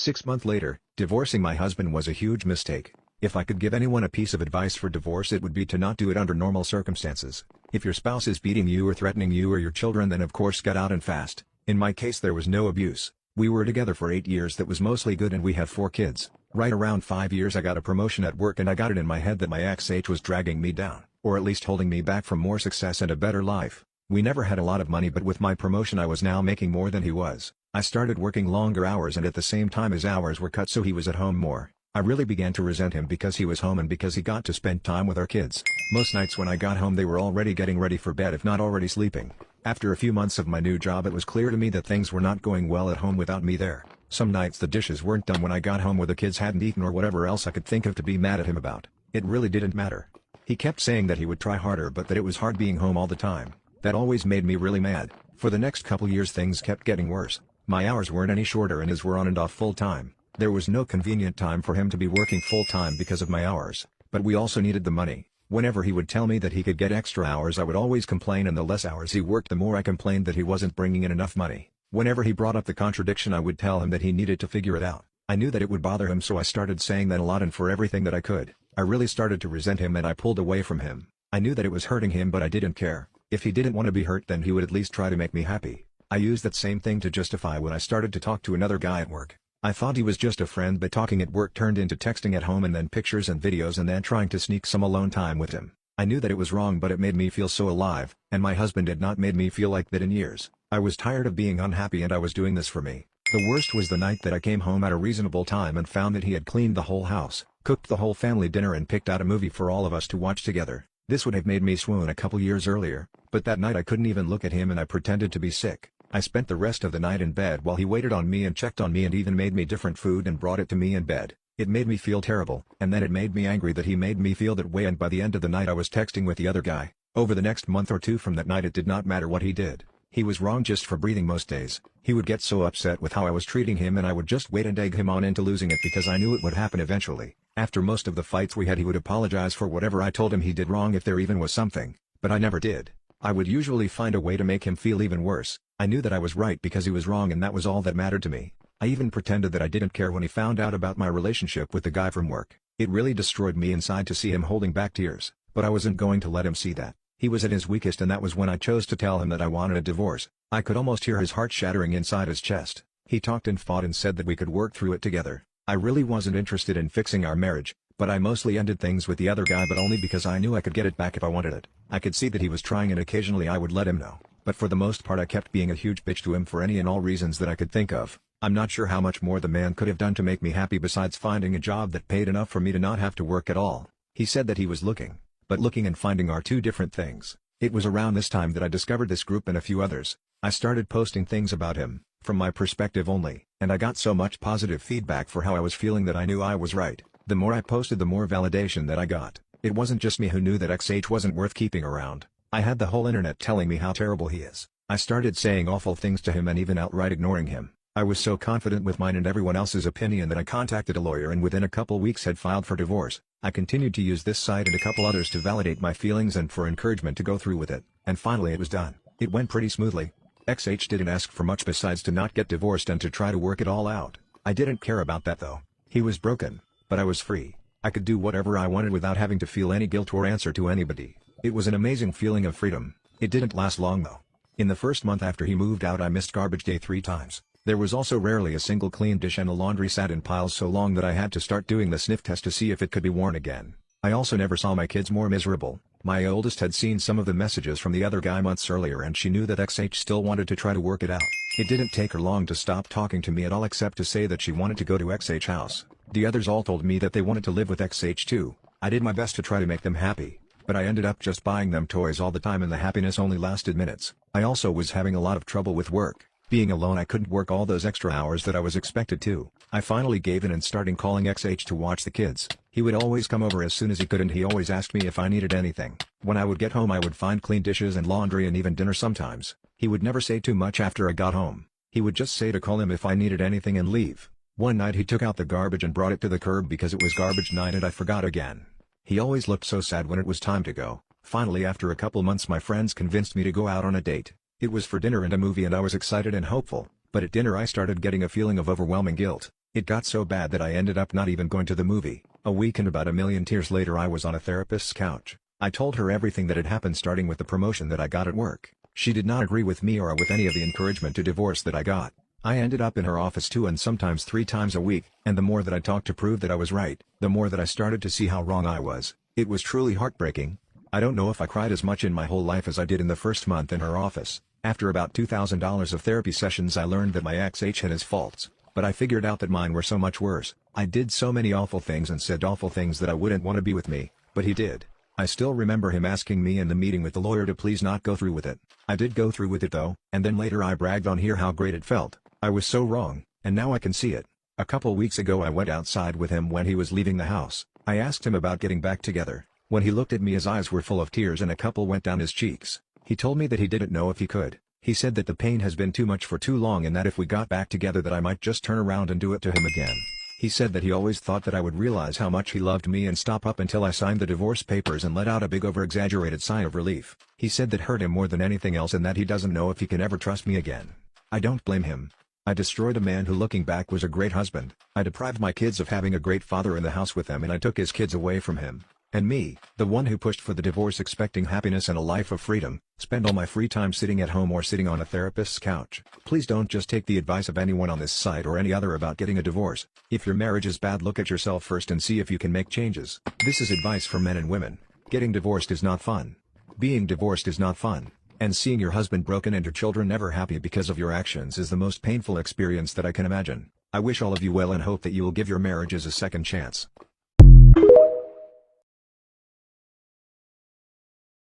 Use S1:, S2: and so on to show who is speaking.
S1: 6 months later, divorcing my husband was a huge mistake. If I could give anyone a piece of advice for divorce, it would be to not do it under normal circumstances. If your spouse is beating you or threatening you or your children, then of course get out and fast. In my case there was no abuse. We were together for 8 years, that was mostly good, and we had 4 kids. Right around 5 years I got a promotion at work, and I got it in my head that my ex was dragging me down, or at least holding me back from more success and a better life. We never had a lot of money, but with my promotion I was now making more than he was. I started working longer hours, and at the same time his hours were cut, so he was at home more. I really began to resent him because he was home and because he got to spend time with our kids. Most nights when I got home they were already getting ready for bed, if not already sleeping. After a few months of my new job, it was clear to me that things were not going well at home without me there. Some nights the dishes weren't done when I got home, or the kids hadn't eaten, or whatever else I could think of to be mad at him about. It really didn't matter. He kept saying that he would try harder, but that it was hard being home all the time. That always made me really mad. For the next couple years things kept getting worse. My hours weren't any shorter, and his were on and off full time. There was no convenient time for him to be working full time because of my hours, but we also needed the money. Whenever he would tell me that he could get extra hours, I would always complain, and the less hours he worked the more I complained that he wasn't bringing in enough money. Whenever he brought up the contradiction, I would tell him that he needed to figure it out. I knew that it would bother him, so I started saying that a lot and for everything that I could. I really started to resent him, and I pulled away from him. I knew that it was hurting him, but I didn't care. If he didn't want to be hurt, then he would at least try to make me happy. I used that same thing to justify when I started to talk to another guy at work. I thought he was just a friend, but talking at work turned into texting at home, and then pictures and videos, and then trying to sneak some alone time with him. I knew that it was wrong, but it made me feel so alive, and my husband had not made me feel like that in years. I was tired of being unhappy, and I was doing this for me. The worst was the night that I came home at a reasonable time and found that he had cleaned the whole house, cooked the whole family dinner, and picked out a movie for all of us to watch together. This would have made me swoon a couple years earlier, but that night I couldn't even look at him, and I pretended to be sick. I spent the rest of the night in bed while he waited on me and checked on me and even made me different food and brought it to me in bed. It made me feel terrible, and then it made me angry that he made me feel that way, and by the end of the night I was texting with the other guy. Over the next month or two from that night, it did not matter what he did. He was wrong just for breathing most days. He would get so upset with how I was treating him, and I would just wait and egg him on into losing it because I knew it would happen eventually. After most of the fights we had, he would apologize for whatever I told him he did wrong, if there even was something, but I never did. I would usually find a way to make him feel even worse. I knew that I was right because he was wrong, and that was all that mattered to me. I even pretended that I didn't care when he found out about my relationship with the guy from work. It really destroyed me inside to see him holding back tears, but I wasn't going to let him see that. He was at his weakest, and that was when I chose to tell him that I wanted a divorce. I could almost hear his heart shattering inside his chest. He talked and fought and said that we could work through it together. I really wasn't interested in fixing our marriage, but I mostly ended things with the other guy, but only because I knew I could get it back if I wanted it. I could see that he was trying, and occasionally I would let him know, but for the most part I kept being a huge bitch to him for any and all reasons that I could think of. I'm not sure how much more the man could have done to make me happy besides finding a job that paid enough for me to not have to work at all. He said that he was looking, but looking and finding are two different things. It was around this time that I discovered this group and a few others. I started posting things about him, from my perspective only, and I got so much positive feedback for how I was feeling that I knew I was right. The more I posted, the more validation that I got. It wasn't just me who knew that XH wasn't worth keeping around. I had the whole internet telling me how terrible he is. I started saying awful things to him and even outright ignoring him. I was so confident with mine and everyone else's opinion that I contacted a lawyer and within a couple weeks had filed for divorce. I continued to use this site and a couple others to validate my feelings and for encouragement to go through with it, and finally it was done. It went pretty smoothly. XH didn't ask for much besides to not get divorced and to try to work it all out. I didn't care about that though. He was broken, but I was free. I could do whatever I wanted without having to feel any guilt or answer to anybody. It was an amazing feeling of freedom. It didn't last long though. In the first month after he moved out, I missed garbage day 3 times. There was also rarely a single clean dish, and the laundry sat in piles so long that I had to start doing the sniff test to see if it could be worn again. I also never saw my kids more miserable. My oldest had seen some of the messages from the other guy months earlier, and she knew that XH still wanted to try to work it out. It didn't take her long to stop talking to me at all except to say that she wanted to go to XH house. The others all told me that they wanted to live with XH too. I did my best to try to make them happy, but I ended up just buying them toys all the time, and the happiness only lasted minutes. I also was having a lot of trouble with work. Being alone, I couldn't work all those extra hours that I was expected to. I finally gave in and started calling XH to watch the kids. He would always come over as soon as he could, and he always asked me if I needed anything. When I would get home, I would find clean dishes and laundry and even dinner sometimes. He would never say too much after I got home. He would just say to call him if I needed anything and leave. One night he took out the garbage and brought it to the curb because it was garbage night and I forgot again. He always looked so sad when it was time to go. Finally, after a couple months, my friends convinced me to go out on a date. It was for dinner and a movie, and I was excited and hopeful, but at dinner I started getting a feeling of overwhelming guilt. It got so bad that I ended up not even going to the movie. A week and about a million tears later I was on a therapist's couch. I told her everything that had happened, starting with the promotion that I got at work. She did not agree with me or with any of the encouragement to divorce that I got. I ended up in her office 2 and sometimes 3 times a week, and the more that I talked to prove that I was right, the more that I started to see how wrong I was. It was truly heartbreaking. I don't know if I cried as much in my whole life as I did in the first month in her office. After about $2,000 of therapy sessions I learned that my ex had his faults, but I figured out that mine were so much worse. I did so many awful things and said awful things that I wouldn't want to be with me, but he did. I still remember him asking me in the meeting with the lawyer to please not go through with it. I did go through with it though, and then later I bragged on here how great it felt. I was so wrong, and now I can see it. A couple weeks ago I went outside with him when he was leaving the house. I asked him about getting back together. When he looked at me his eyes were full of tears and a couple went down his cheeks. He told me that he didn't know if he could. He said that the pain has been too much for too long and that if we got back together that I might just turn around and do it to him again. He said that he always thought that I would realize how much he loved me and stop up until I signed the divorce papers and let out a big over-exaggerated sigh of relief. He said that hurt him more than anything else and that he doesn't know if he can ever trust me again. I don't blame him. I destroyed a man who looking back was a great husband. I deprived my kids of having a great father in the house with them and I took his kids away from him. And me, the one who pushed for the divorce expecting happiness and a life of freedom, spend all my free time sitting at home or sitting on a therapist's couch. Please don't just take the advice of anyone on this site or any other about getting a divorce. If your marriage is bad, look at yourself first and see if you can make changes. This is advice for men and women. Getting divorced is not fun. Being divorced is not fun. And seeing your husband broken and your children never happy because of your actions is the most painful experience that I can imagine. I wish all of you well and hope that you will give your marriages a second chance.